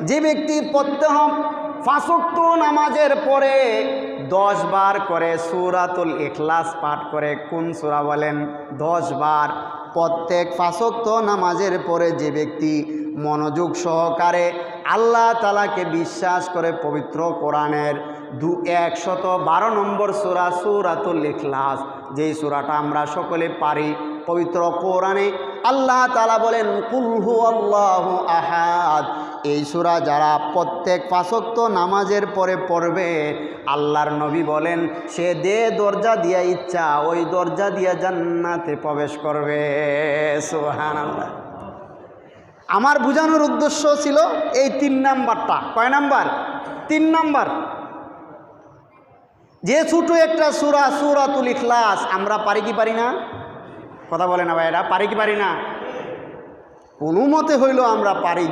যে ব্যক্তি প্রত্যহ 5 ওয়াক্ত নামাজের পরে 10 বার করে সূরাতুল ইখলাস পাঠ করে, কোন সূরা বলেন? 10 বার। প্রত্যেক 5 ওয়াক্ত নামাজের পরে যে ব্যক্তি মনোযোগ সহকারে আল্লাহ তাআলাকে বিশ্বাস করে পবিত্র কোরআনের 112 নম্বর সূরা সূরাতুল ইখলাস, যেই সূরাটা আমরা সকলে পারি, পবিত্র কোরআনে আল্লাহ তাআলা বলেন কুল হুয়াল্লাহু আহাদ। এই সূরা যারা প্রত্যেক 5 ওয়াক্ত নামাজের পরে পড়বে, আল্লাহর নবী বলেন সে যে দরজা দিয়া ইচ্ছা ওই দরজা দিয়া জান্নাতে প্রবেশ করবে। সুবহানাল্লাহ। আমার বোঝানোর উদ্দেশ্য ছিল এই 3 নাম্বারটা। কয় নাম্বার? 3 নাম্বার। যে ছোট একটা সূরা সূরাতুল ইখলাস আমরা পারি কি পারি না? কথা বলে না ভাইরা, পারি কি পারি না? কোনো মতে হইল আমরা পারি।